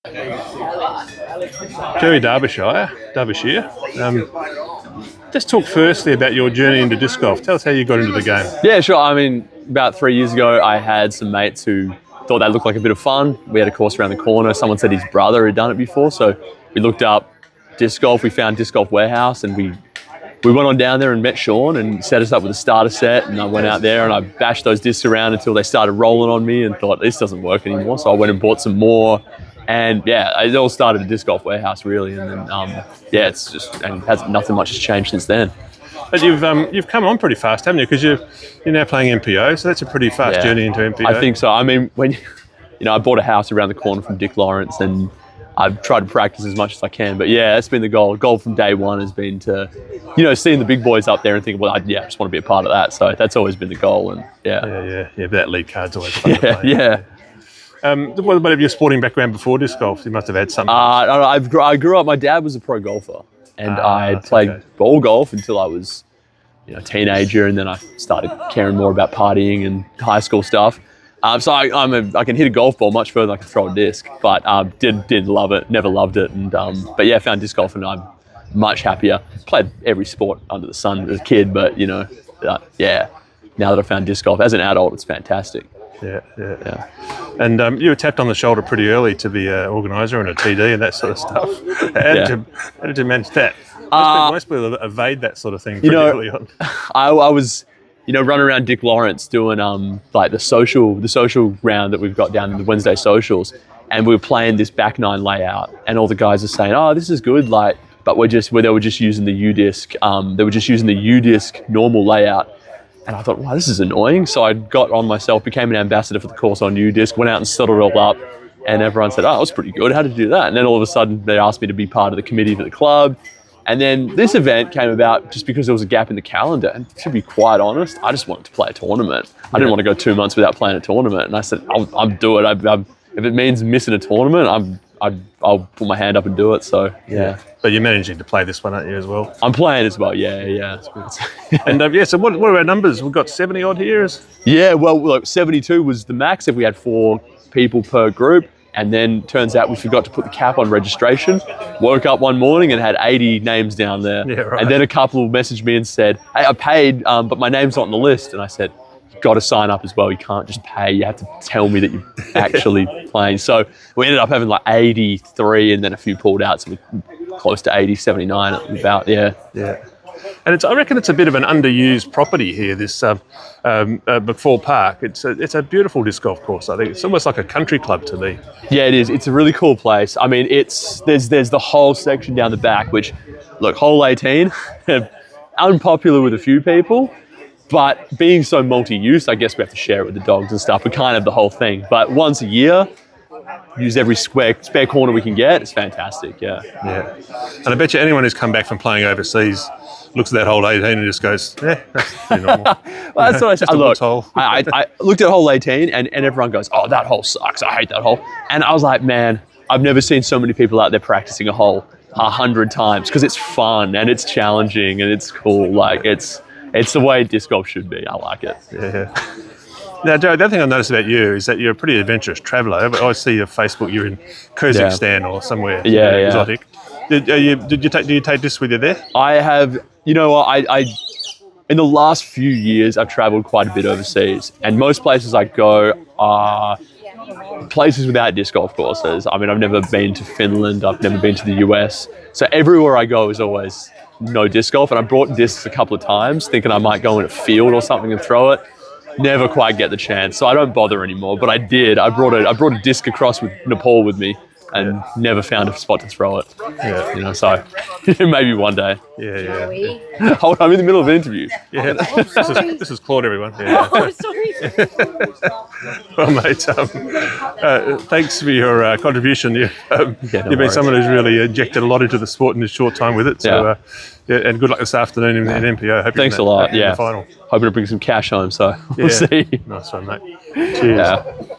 Jerry Darbyshire. Just talk firstly about your journey into disc golf. Tell us how you got into the game. Yeah, sure. I mean, about 3 years ago, I had some mates who thought that looked like a bit of fun. We had a course around the corner. Someone said his brother had done it before, so we looked up disc golf. We found Disc Golf Warehouse, and we went on down there and met Sean and set us up with a starter set. And I went out there and I bashed those discs around until they started rolling on me and thought, this doesn't work anymore. So I went and bought some more. And yeah, it all started at Disc Golf Warehouse really, and then yeah, it's just nothing much has changed since then. But you've come on pretty fast, haven't you? Because you're now playing MPO, so that's a pretty fast journey into MPO. I think so. I mean, when I bought a house around the corner from Dick Lawrence, and I've tried to practice as much as I can. But yeah, that's been the goal. Goal from day one has been to, seeing the big boys up there and thinking, well, I just want to be a part of that. So that's always been the goal. And yeah. But that lead card's always fun to play. Yeah. What about your sporting background before disc golf? You must have had something. I grew up. My dad was a pro golfer, and I played ball golf until I was, a teenager, and then I started caring more about partying and high school stuff. So I can hit a golf ball much further than I can throw a disc, but didn't love it. Never loved it, and but yeah, found disc golf, and I'm much happier. Played every sport under the sun as a kid, but yeah. Now that I found disc golf as an adult, it's fantastic. Yeah. And you were tapped on the shoulder pretty early to be an organiser and a TD and that sort of stuff. How did you manage that? Most people evade that sort of thing pretty early on. I was, running around Dick Lawrence doing like the social round that we've got down in the Wednesday socials, and we were playing this back nine layout, and all the guys are saying, "Oh, this is good," like, but they were just using the U disc. They were just using the U disc normal layout. And I thought, wow, this is annoying. So I got on myself, became an ambassador for the course on U-Disc, went out and set it all up. And everyone said, oh, that was pretty good. How did you do that? And then all of a sudden, they asked me to be part of the committee for the club. And then this event came about just because there was a gap in the calendar. And to be quite honest, I just wanted to play a tournament. I didn't want to go 2 months without playing a tournament. And I said, I'll do it. If it means missing a tournament, I'll put my hand up and do it. So, yeah. But you're managing to play this one, aren't you, as well? I'm playing as well, yeah. And so what are our numbers? We've got 70 odd here? Yeah, well, look, 72 was the max if we had 4 people per group. And then turns out we forgot to put the cap on registration. Woke up one morning and had 80 names down there. Yeah, right. And then a couple messaged me and said, hey, I paid, but my name's not on the list. And I said, got to sign up as well. You can't just pay. You have to tell me that you're actually playing. So we ended up having like 83 and then a few pulled out. So we're close to 80, 79 about, yeah. And I reckon it's a bit of an underused property here, this McFall Park. It's a beautiful disc golf course, I think. It's almost like a country club to me. Yeah, it is. It's a really cool place. I mean, there's the whole section down the back, which, look, hole 18, unpopular with a few people. But being so multi-use, I guess we have to share it with the dogs and stuff. We can't have the whole thing. But once a year, use every spare corner we can get. It's fantastic, yeah. And I bet you anyone who's come back from playing overseas looks at that hole 18 and just goes, that's pretty normal. Well, that's what I said. Look, hole. I looked at hole 18 and everyone goes, oh, that hole sucks. I hate that hole. And I was like, man, I've never seen so many people out there practicing a hole 100 times because it's fun and it's challenging and it's cool. Like, it's the way disc golf should be. I like it. Yeah. Now, Joe, the other thing I noticed about you is that you're a pretty adventurous traveller. I always see your Facebook. You're in Kyrgyzstan or somewhere exotic. Do you take this with you there? I have. You know what? I in the last few years, I've travelled quite a bit overseas, and most places I go are places without disc golf courses. I mean, I've never been to Finland. I've never been to the US. So everywhere I go is always no disc golf, and I brought discs a couple of times thinking I might go in a field or something and throw it. Never quite get the chance, so I don't bother anymore, but I did. I brought a disc across with Nepal with me and never found a spot to throw it. Yeah. So maybe one day. Yeah. Hold on, I'm in the middle of an interview. Yeah. This is Claude, everyone. Yeah. Oh, sorry. Well, mate, thanks for your contribution. You've been someone who's really injected a lot into the sport in this short time with it. So, and good luck this afternoon in MPO. Thanks a lot. In the final. Hoping to bring some cash home. So we'll see. Nice one, mate. Cheers. Yeah.